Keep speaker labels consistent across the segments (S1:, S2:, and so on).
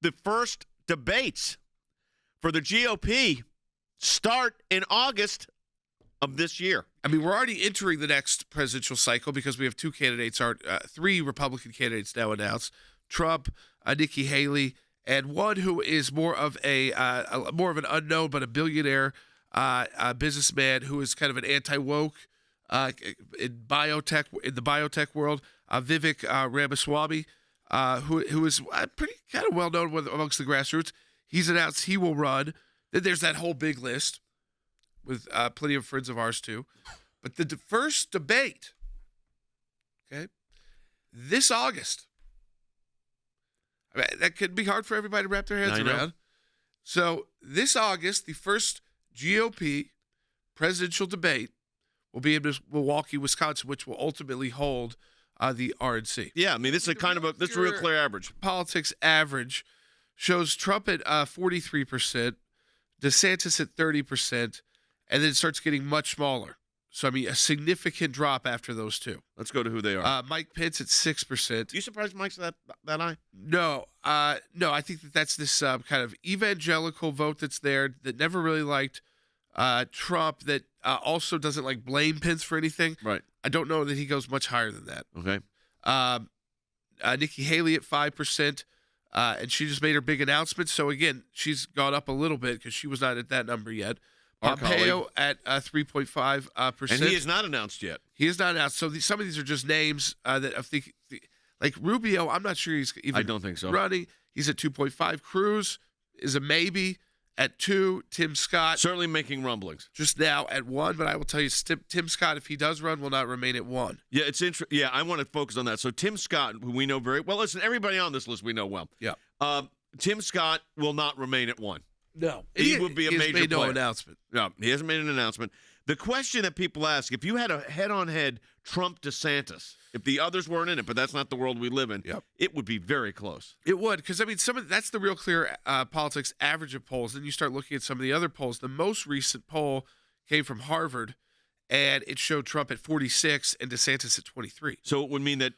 S1: the first debates for the GOP start in August of this year.
S2: I mean, we're already entering the next presidential cycle because we have three Republican candidates now announced: Trump, Nikki Haley, and one who is more of an unknown but a billionaire businessman who is kind of an anti-woke in the biotech world, Vivek Ramaswamy, who is pretty kind of well known amongst the grassroots. He's announced he will run. Then there's that whole big list with plenty of friends of ours too. But the first debate, okay, this August. I mean, that could be hard for everybody to wrap their heads around. So this August, the first GOP presidential debate will be in Milwaukee, Wisconsin, which will ultimately hold the RNC.
S1: Yeah, I mean, this is this is a real clear average.
S2: Politics average shows Trump at 43%, DeSantis at 30%, and then it starts getting much smaller. So, I mean, a significant drop after those two.
S1: Let's go to who they are.
S2: Mike Pence at 6%.
S1: You surprised Mike's that high?
S2: No, I think that's this kind of evangelical vote that's there that never really liked Trump, that also doesn't like blame Pence for anything.
S1: Right.
S2: I don't know that he goes much higher than that.
S1: Okay.
S2: Nikki Haley at 5%, and she just made her big announcement. So, again, she's gone up a little bit because she was not at that number yet. Pompeo at 3.5%.
S1: And he is not announced yet.
S2: He is not announced. So some of these are just names that I think, like Rubio, I'm not sure he's even
S1: I don't think so.
S2: running. He's at 2.5. Cruz is a maybe at 2. Tim Scott.
S1: Certainly making rumblings.
S2: Just now at 1, but I will tell you, Tim Scott, if he does run, will not remain at 1.
S1: Yeah, it's interesting. Yeah, I want to focus on that. So Tim Scott, who we know very well. Listen, everybody on this list we know well.
S2: Yeah.
S1: Tim Scott will not remain at 1.
S2: No.
S1: He would be a major
S2: made no
S1: player.
S2: announcement.
S1: No, he hasn't made an announcement. The question that people ask, if you had a head-on-head Trump-DeSantis, if the others weren't in it, but that's not the world we live in, it would be very close.
S2: It would, because, I mean, that's the real clear politics average of polls. Then you start looking at some of the other polls. The most recent poll came from Harvard, and it showed Trump at 46 and DeSantis at 23.
S1: So it would mean that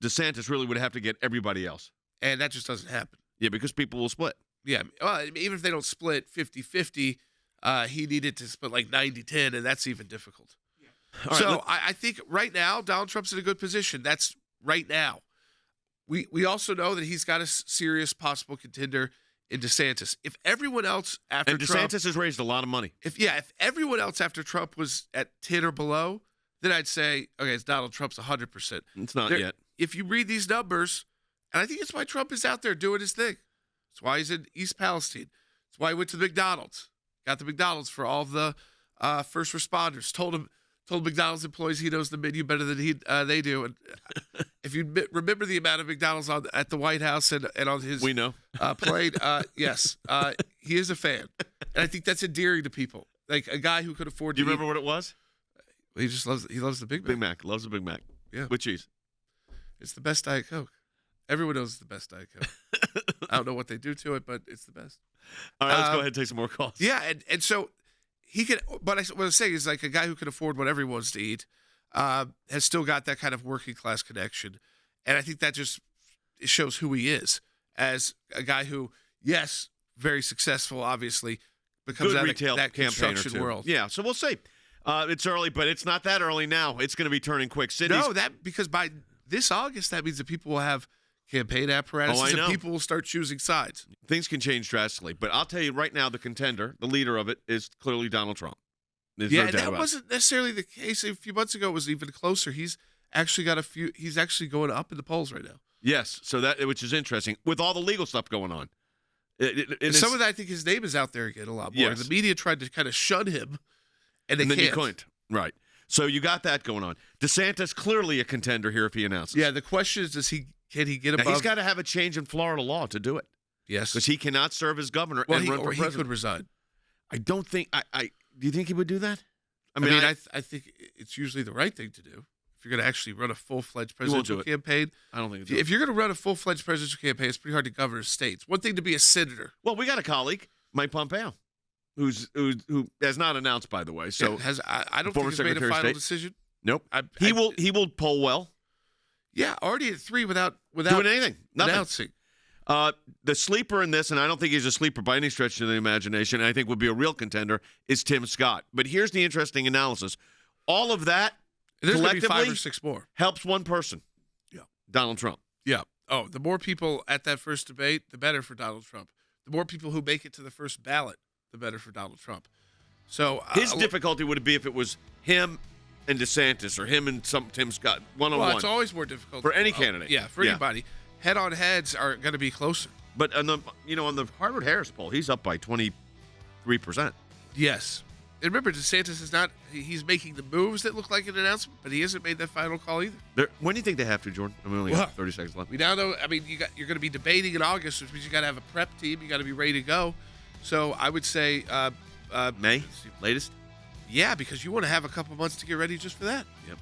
S1: DeSantis really would have to get everybody else.
S2: And that just doesn't happen.
S1: Yeah, because people will split.
S2: Yeah, well, even if they don't split 50-50, he needed to split like 90-10, and that's even difficult. Yeah. So I think right now, Donald Trump's in a good position. That's right now. We also know that he's got a serious possible contender in DeSantis. If everyone else after Trump...
S1: DeSantis has raised a lot of money.
S2: If everyone else after Trump was at 10 or below, then I'd say, okay, it's Donald Trump's 100%.
S1: It's not yet.
S2: If you read these numbers, and I think it's why Trump is out there doing his thing. That's why he's in East Palestine. That's why he went to the McDonald's. Got the McDonald's for all of the first responders. Told McDonald's employees he knows the menu better than they do. And if you remember the amount of McDonald's at the White House and on his plane, yes, he is a fan. And I think that's endearing to people. Like a guy who could afford to
S1: Do you remember what it was?
S2: He loves the Big Mac.
S1: Big Mac. Loves the Big Mac.
S2: Yeah.
S1: With cheese.
S2: It's the best Diet Coke. Everyone knows it's the best Diet Coke. I don't know what they do to it, but it's the best.
S1: All right, let's go ahead and take some more calls.
S2: Yeah, and so he could. But what I'm saying is, like, a guy who can afford what everyone wants to eat has still got that kind of working class connection, and I think that just shows who he is as a guy who, yes, very successful, obviously, becomes out of that construction world.
S1: Yeah, so we'll see. It's early, but it's not that early now. It's going to be turning quick. Cities.
S2: No, because by this August, that means that people will have campaign apparatuses and people will start choosing sides.
S1: Things can change drastically, but I'll tell you right now, the contender, the leader of it, is clearly Donald Trump.
S2: And that wasn't necessarily the case. A few months ago, it was even closer. He's actually He's actually going up in the polls right now.
S1: Yes, so which is interesting with all the legal stuff going on.
S2: Some of that, I think his name is out there again a lot more.
S1: Yes.
S2: The media tried to kind of shun him, and they
S1: then
S2: can't.
S1: You couldn't. Right. So you got that going on. DeSantis clearly a contender here if he announces.
S2: Yeah, the question is, can he get above?
S1: Now, he's got to have a change in Florida law to do it.
S2: Yes,
S1: because he cannot serve as governor and run for president.
S2: He could resign.
S1: I don't think. Do you think he would do that?
S2: I mean, I think it's usually the right thing to do. If you're going to actually run a full-fledged presidential campaign,
S1: I don't think.
S2: If you're going to run a full-fledged presidential campaign, it's pretty hard to govern states. One thing to be a senator.
S1: Well, we got a colleague, Mike Pompeo, who has not announced, by the way. So
S2: I don't think he's made a final decision.
S1: Nope. He will poll well.
S2: Yeah, already at 3 without
S1: doing anything. Nothing.
S2: Announcing.
S1: The sleeper in this, and I don't think he's a sleeper by any stretch of the imagination, and I think would be a real contender, is Tim Scott. But here's the interesting analysis. All of that
S2: There's going to be
S1: collectively
S2: 5 or 6 more.
S1: helps one person.
S2: Yeah.
S1: Donald Trump.
S2: Yeah. Oh, the more people at that first debate, the better for Donald Trump. The more people who make it to the first ballot, the better for Donald Trump. So
S1: His difficulty would be if it was him and DeSantis or him and Tim Scott one-on-one.
S2: Well, it's always more difficult
S1: For any candidate.
S2: Yeah, for anybody. Head-on-heads are going to be closer.
S1: But on the Harvard Harris poll, he's up by 23%.
S2: Yes. And remember, DeSantis is not – he's making the moves that look like an announcement, but he hasn't made that final call either.
S1: When do you think they have to, Jordan? I mean, we only got 30 seconds left.
S2: We now know – I mean, you're going to be debating in August, which means you got to have a prep team. You got to be ready to go. So I would say
S1: May, latest?
S2: yeah, because you want to have a couple months to get ready just for that.
S1: Yep.